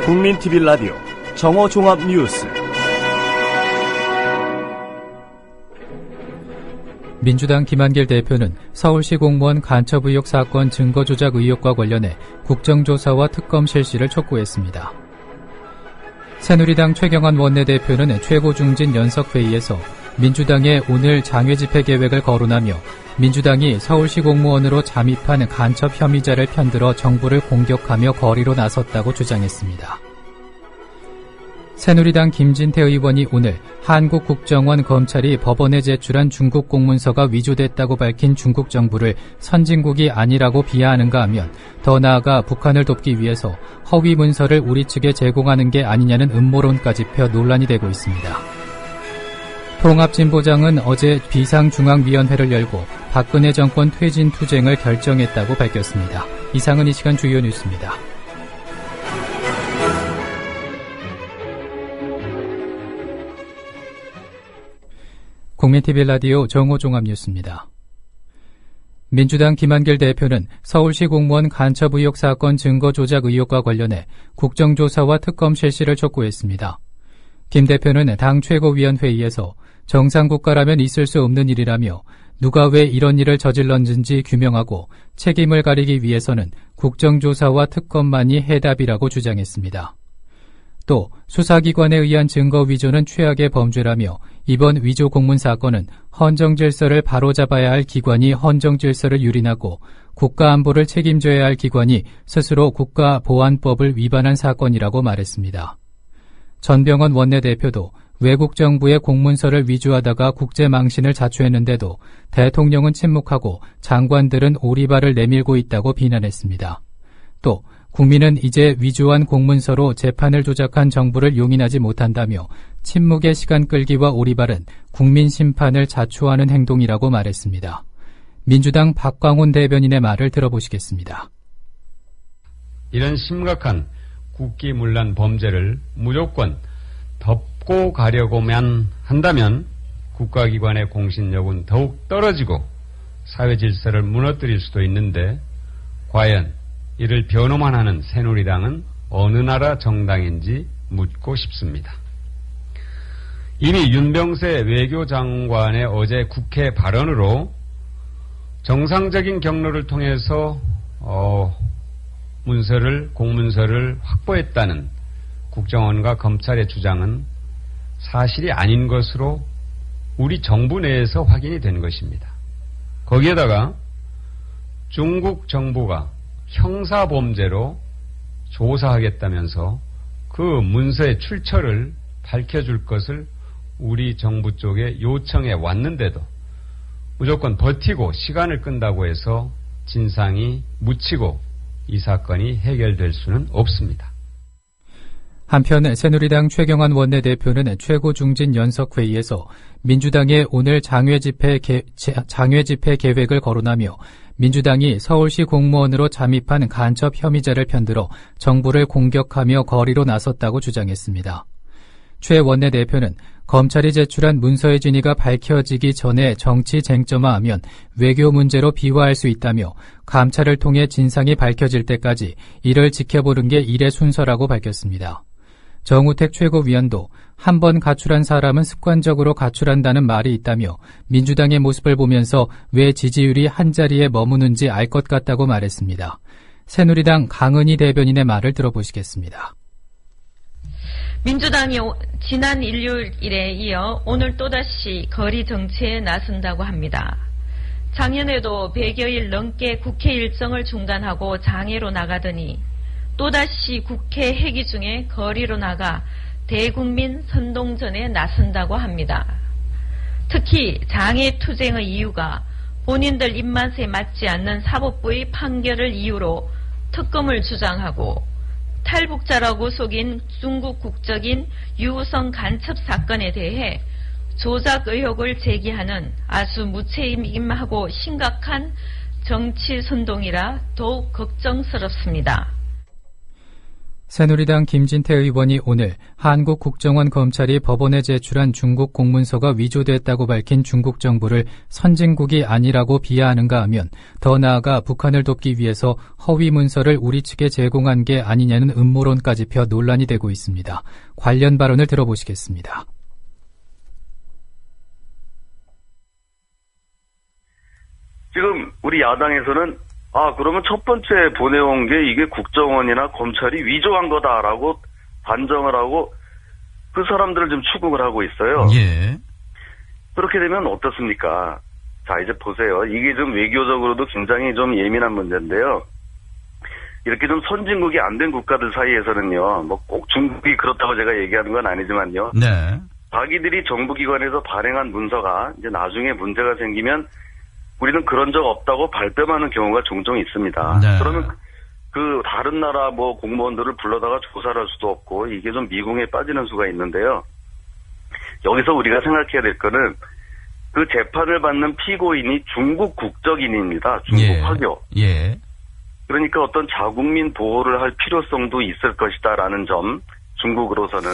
국민TV 라디오 정오종합뉴스. 민주당 김한길 대표는 서울시 공무원 간첩 의혹 사건 증거 조작 의혹과 관련해 국정조사와 특검 실시를 촉구했습니다. 새누리당 최경환 원내대표는 최고중진 연석회의에서 민주당의 오늘 장외 집회 계획을 거론하며 민주당이 서울시 공무원으로 잠입한 간첩 혐의자를 편들어 정부를 공격하며 거리로 나섰다고 주장했습니다. 새누리당 김진태 의원이 오늘 한국국정원 검찰이 법원에 제출한 중국 공문서가 위조됐다고 밝힌 중국 정부를 선진국이 아니라고 비하하는가 하면 더 나아가 북한을 돕기 위해서 허위 문서를 우리 측에 제공하는 게 아니냐는 음모론까지 펴 논란이 되고 있습니다. 통합진보당은 어제 비상중앙위원회를 열고 박근혜 정권 퇴진 투쟁을 결정했다고 밝혔습니다. 이상은 이 시간 주요 뉴스입니다. 국민TV 라디오 정오종합뉴스입니다. 민주당 김한길 대표는 서울시 공무원 간첩 의혹 사건 증거 조작 의혹과 관련해 국정조사와 특검 실시를 촉구했습니다. 김 대표는 당 최고위원회의에서 정상국가라면 있을 수 없는 일이라며 누가 왜 이런 일을 저질렀는지 규명하고 책임을 가리기 위해서는 국정조사와 특검만이 해답이라고 주장했습니다. 또 수사기관에 의한 증거 위조는 최악의 범죄라며 이번 위조 공문 사건은 헌정질서를 바로잡아야 할 기관이 헌정질서를 유린하고 국가안보를 책임져야 할 기관이 스스로 국가보안법을 위반한 사건이라고 말했습니다. 전병헌 원내대표도 외국 정부의 공문서를 위조하다가 국제망신을 자초했는데도 대통령은 침묵하고 장관들은 오리발을 내밀고 있다고 비난했습니다. 또 국민은 이제 위조한 공문서로 재판을 조작한 정부를 용인하지 못한다며 침묵의 시간 끌기와 오리발은 국민 심판을 자초하는 행동이라고 말했습니다. 민주당 박광훈 대변인의 말을 들어보시겠습니다. 이런 심각한 국기문란 범죄를 무조건 덮고 가려고만 한다면 국가기관의 공신력은 더욱 떨어지고 사회 질서를 무너뜨릴 수도 있는데 과연 이를 변호만 하는 새누리당은 어느 나라 정당인지 묻고 싶습니다. 이미 윤병세 외교장관의 어제 국회 발언으로 정상적인 경로를 통해서 공문서를 확보했다는 국정원과 검찰의 주장은 사실이 아닌 것으로 우리 정부 내에서 확인이 된 것입니다. 거기에다가 중국 정부가 형사범죄로 조사하겠다면서 그 문서의 출처를 밝혀줄 것을 우리 정부 쪽에 요청해 왔는데도 무조건 버티고 시간을 끈다고 해서 진상이 묻히고 이 사건이 해결될 수는 없습니다. 한편 새누리당 최경환 원내대표는 최고중진 연석회의에서 민주당의 오늘 장외 집회 계획을 거론하며 민주당이 서울시 공무원으로 잠입한 간첩 혐의자를 편들어 정부를 공격하며 거리로 나섰다고 주장했습니다. 최 원내대표는 검찰이 제출한 문서의 진위가 밝혀지기 전에 정치 쟁점화하면 외교 문제로 비화할 수 있다며 감찰을 통해 진상이 밝혀질 때까지 이를 지켜보는 게 일의 순서라고 밝혔습니다. 정우택 최고위원도 한 번 가출한 사람은 습관적으로 가출한다는 말이 있다며 민주당의 모습을 보면서 왜 지지율이 한자리에 머무는지 알 것 같다고 말했습니다. 새누리당 강은희 대변인의 말을 들어보시겠습니다. 민주당이 지난 일요일에 이어 오늘 또다시 거리 정치에 나선다고 합니다. 작년에도 100여일 넘게 국회 일정을 중단하고 장외로 나가더니 또다시 국회 회기 중에 거리로 나가 대국민 선동전에 나선다고 합니다. 특히 장외 투쟁의 이유가 본인들 입맛에 맞지 않는 사법부의 판결을 이유로 특검을 주장하고 탈북자라고 속인 중국 국적인 유우성 간첩 사건에 대해 조작 의혹을 제기하는 아주 무책임하고 심각한 정치 선동이라 더욱 걱정스럽습니다. 새누리당 김진태 의원이 오늘 한국 국정원 검찰이 법원에 제출한 중국 공문서가 위조됐다고 밝힌 중국 정부를 선진국이 아니라고 비하하는가 하면 더 나아가 북한을 돕기 위해서 허위 문서를 우리 측에 제공한 게 아니냐는 음모론까지 펴 논란이 되고 있습니다. 관련 발언을 들어보시겠습니다. 지금 우리 야당에서는 그러면 첫 번째 보내온 게 이게 국정원이나 검찰이 위조한 거다라고 단정을 하고 그 사람들을 좀 추궁을 하고 있어요. 예. 그렇게 되면 어떻습니까? 자, 이제 보세요. 이게 좀 외교적으로도 굉장히 좀 예민한 문제인데요. 이렇게 좀 선진국이 안 된 국가들 사이에서는요, 뭐 꼭 중국이 그렇다고 제가 얘기하는 건 아니지만요. 네. 자기들이 정부기관에서 발행한 문서가 이제 나중에 문제가 생기면 우리는 그런 적 없다고 발뺌하는 경우가 종종 있습니다. 네. 그러면 그 다른 나라 뭐 공무원들을 불러다가 조사를 할 수도 없고 이게 좀 미궁에 빠지는 수가 있는데요. 여기서 우리가 생각해야 될 거는 그 재판을 받는 피고인이 중국 국적인입니다. 중국 화교. 예. 그러니까 어떤 자국민 보호를 할 필요성도 있을 것이다라는 점, 중국으로서는.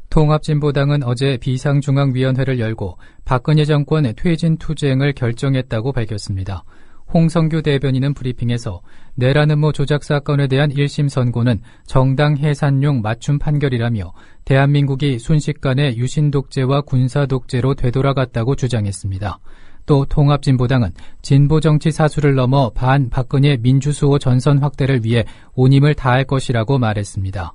통합진보당은 어제 비상중앙위원회를 열고 박근혜 정권 퇴진 투쟁을 결정했다고 밝혔습니다. 홍성규 대변인은 브리핑에서 내란 음모 조작 사건에 대한 1심 선고는 정당 해산용 맞춤 판결이라며 대한민국이 순식간에 유신 독재와 군사 독재로 되돌아갔다고 주장했습니다. 또 통합진보당은 진보정치 사수를 넘어 반박근혜 민주수호 전선 확대를 위해 온 힘을 다할 것이라고 말했습니다.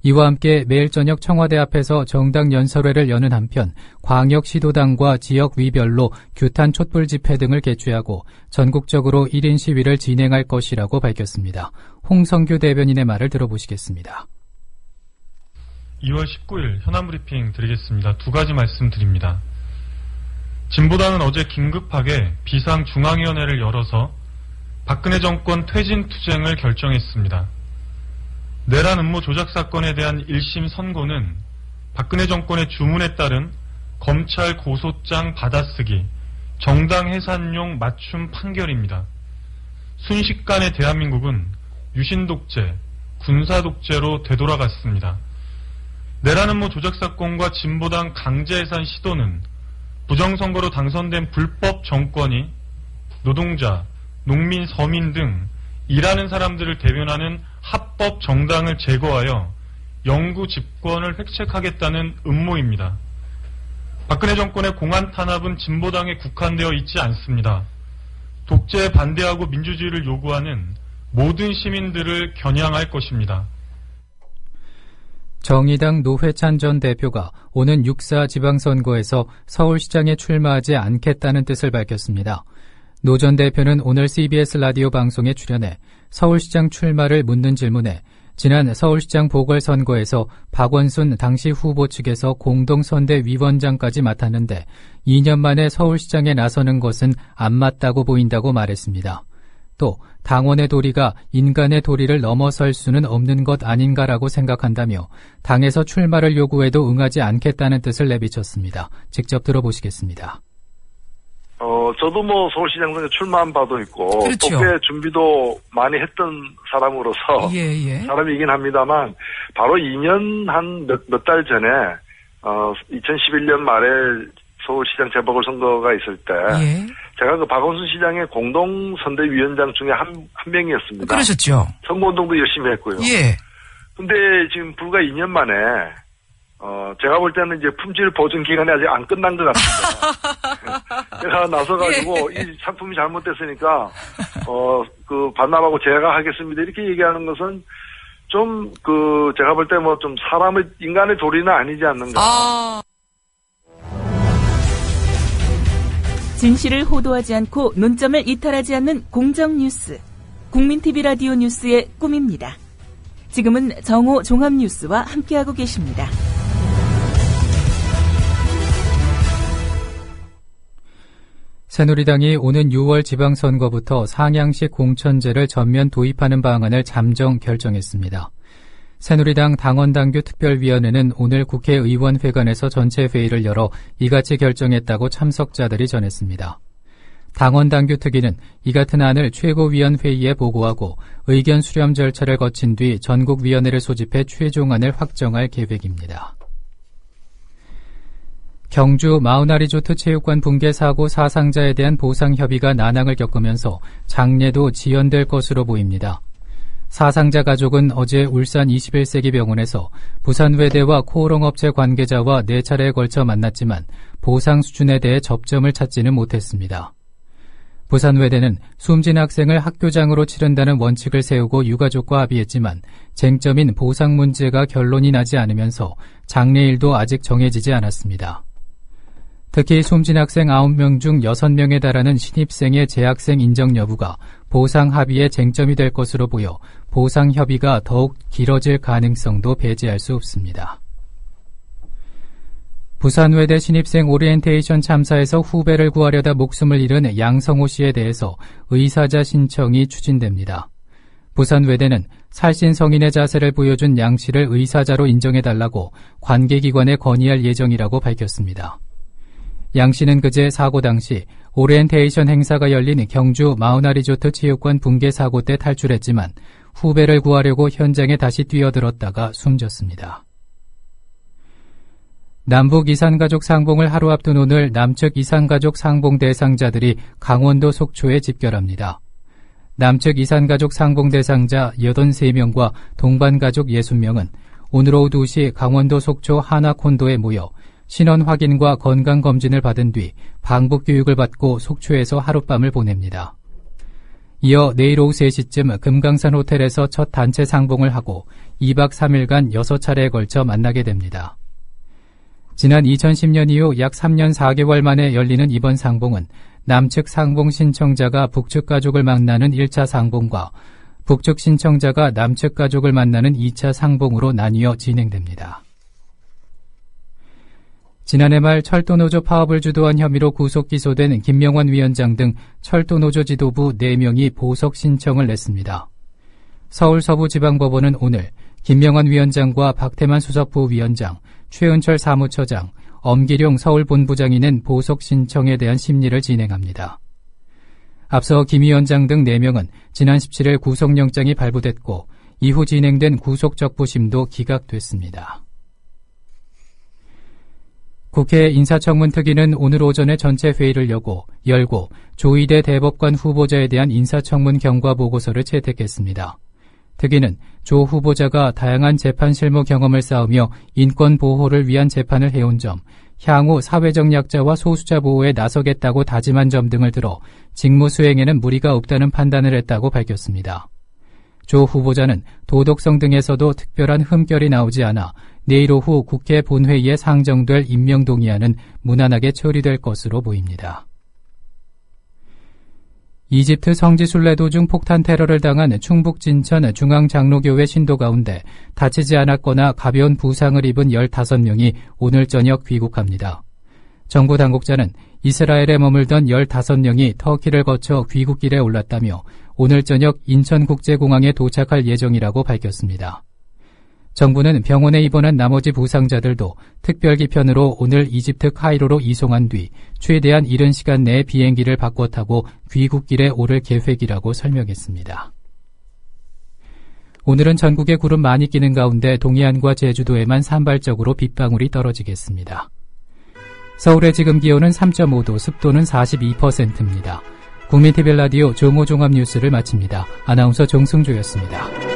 이와 함께 매일 저녁 청와대 앞에서 정당 연설회를 여는 한편 광역시도당과 지역위별로 규탄 촛불 집회 등을 개최하고 전국적으로 1인 시위를 진행할 것이라고 밝혔습니다. 홍성규 대변인의 말을 들어보시겠습니다. 2월 19일 현안브리핑 드리겠습니다. 두 가지 말씀드립니다. 진보당은 어제 긴급하게 비상중앙위원회를 열어서 박근혜 정권 퇴진 투쟁을 결정했습니다. 내란 음모 조작 사건에 대한 1심 선고는 박근혜 정권의 주문에 따른 검찰 고소장 받아쓰기, 정당 해산용 맞춤 판결입니다. 순식간에 대한민국은 유신 독재, 군사 독재로 되돌아갔습니다. 내란 음모 조작 사건과 진보당 강제 해산 시도는 부정선거로 당선된 불법 정권이 노동자, 농민, 서민 등 일하는 사람들을 대변하는 합법 정당을 제거하여 영구 집권을 획책하겠다는 음모입니다. 박근혜 정권의 공안 탄압은 진보당에 국한되어 있지 않습니다. 독재에 반대하고 민주주의를 요구하는 모든 시민들을 겨냥할 것입니다. 정의당 노회찬 전 대표가 오는 6.4 지방선거에서 서울시장에 출마하지 않겠다는 뜻을 밝혔습니다. 노 전 대표는 오늘 CBS 라디오 방송에 출연해 서울시장 출마를 묻는 질문에 지난 서울시장 보궐선거에서 박원순 당시 후보 측에서 공동선대위원장까지 맡았는데 2년 만에 서울시장에 나서는 것은 안 맞다고 보인다고 말했습니다. 또 당원의 도리가 인간의 도리를 넘어설 수는 없는 것 아닌가라고 생각한다며 당에서 출마를 요구해도 응하지 않겠다는 뜻을 내비쳤습니다. 직접 들어보시겠습니다. 저도 뭐 서울시장 선거 출마한 바도 있고 그렇죠. 또 꽤 준비도 많이 했던 사람으로서 사람이긴 합니다만 바로 2년 한 몇 달 전에 2011년 말에 서울시장 재보궐선거가 있을 때 제가 그 박원순 시장의 공동선대위원장 중에 한 명이었습니다. 그러셨죠. 선거운동도 열심히 했고요. 근데 지금 불과 2년 만에 제가 볼 때는 이제 품질 보증 기간이 아직 안 끝난 것 같습니다. 제가 나서가지고 이 상품이 잘못됐으니까 그 반납하고 제가 하겠습니다 이렇게 얘기하는 것은 좀 제가 볼 때 뭐 좀 인간의 도리는 아니지 않는가. 진실을 호도하지 않고 논점을 이탈하지 않는 공정 뉴스. 국민TV 라디오 뉴스의 꿈입니다. 지금은 정오 종합뉴스와 함께하고 계십니다. 새누리당이 오는 6월 지방선거부터 상향식 공천제를 전면 도입하는 방안을 잠정 결정했습니다. 새누리당 당원당규 특별위원회는 오늘 국회의원회관에서 전체 회의를 열어 이같이 결정했다고 참석자들이 전했습니다. 당원 당규 특위는 이 같은 안을 최고위원회의에 보고하고 의견 수렴 절차를 거친 뒤 전국위원회를 소집해 최종안을 확정할 계획입니다. 경주 마우나리조트 체육관 붕괴 사고 사상자에 대한 보상 협의가 난항을 겪으면서 장례도 지연될 것으로 보입니다. 사상자 가족은 어제 울산 21세기 병원에서 부산외대와 코오롱업체 관계자와 4차례에 걸쳐 만났지만 보상 수준에 대해 접점을 찾지는 못했습니다. 부산외대는 숨진 학생을 학교장으로 치른다는 원칙을 세우고 유가족과 합의했지만 쟁점인 보상 문제가 결론이 나지 않으면서 장례일도 아직 정해지지 않았습니다. 특히 숨진 학생 9명 중 6명에 달하는 신입생의 재학생 인정 여부가 보상 합의의 쟁점이 될 것으로 보여 보상 협의가 더욱 길어질 가능성도 배제할 수 없습니다. 부산외대 신입생 오리엔테이션 참사에서 후배를 구하려다 목숨을 잃은 양성호 씨에 대해서 의사자 신청이 추진됩니다. 부산외대는 살신 성인의 자세를 보여준 양 씨를 의사자로 인정해달라고 관계기관에 건의할 예정이라고 밝혔습니다. 양 씨는 그제 사고 당시 오리엔테이션 행사가 열린 경주 마우나리조트 체육관 붕괴 사고 때 탈출했지만 후배를 구하려고 현장에 다시 뛰어들었다가 숨졌습니다. 남북 이산가족 상봉을 하루 앞둔 오늘 남측 이산가족 상봉 대상자들이 강원도 속초에 집결합니다. 남측 이산가족 상봉 대상자 83명과 동반가족 60명은 오늘 오후 2시 강원도 속초 하나콘도에 모여 신원 확인과 건강검진을 받은 뒤 방북교육을 받고 속초에서 하룻밤을 보냅니다. 이어 내일 오후 3시쯤 금강산 호텔에서 첫 단체 상봉을 하고 2박 3일간 6차례에 걸쳐 만나게 됩니다. 지난 2010년 이후 약 3년 4개월 만에 열리는 이번 상봉은 남측 상봉 신청자가 북측 가족을 만나는 1차 상봉과 북측 신청자가 남측 가족을 만나는 2차 상봉으로 나뉘어 진행됩니다. 지난해 말 철도노조 파업을 주도한 혐의로 구속 기소된 김명환 위원장 등 철도노조 지도부 4명이 보석 신청을 냈습니다. 서울 서부지방법원은 오늘 김명환 위원장과 박태만 수석부위원장, 최은철 사무처장, 엄기룡 서울본부장이 낸 보석 신청에 대한 심리를 진행합니다. 앞서 김 위원장 등 4명은 지난 17일 구속영장이 발부됐고 이후 진행된 구속적부심도 기각됐습니다. 국회 인사청문특위는 오늘 오전에 전체 회의를 열고 조희대 대법관 후보자에 대한 인사청문 경과보고서를 채택했습니다. 특위는 조 후보자가 다양한 재판 실무 경험을 쌓으며 인권 보호를 위한 재판을 해온 점, 향후 사회적 약자와 소수자 보호에 나서겠다고 다짐한 점 등을 들어 직무 수행에는 무리가 없다는 판단을 했다고 밝혔습니다. 조 후보자는 도덕성 등에서도 특별한 흠결이 나오지 않아 내일 오후 국회 본회의에 상정될 임명동의안은 무난하게 처리될 것으로 보입니다. 이집트 성지순례 도중 폭탄 테러를 당한 충북 진천 중앙장로교회 신도 가운데 다치지 않았거나 가벼운 부상을 입은 15명이 오늘 저녁 귀국합니다. 정부 당국자는 이스라엘에 머물던 15명이 터키를 거쳐 귀국길에 올랐다며 오늘 저녁 인천국제공항에 도착할 예정이라고 밝혔습니다. 정부는 병원에 입원한 나머지 부상자들도 특별기편으로 오늘 이집트 카이로로 이송한 뒤 최대한 이른 시간 내에 비행기를 바꿔 타고 귀국길에 오를 계획이라고 설명했습니다. 오늘은 전국에 구름 많이 끼는 가운데 동해안과 제주도에만 산발적으로 빗방울이 떨어지겠습니다. 서울의 지금 기온은 3.5도, 습도는 42%입니다. 국민TV 라디오 정오종합뉴스를 마칩니다. 아나운서 정승조였습니다.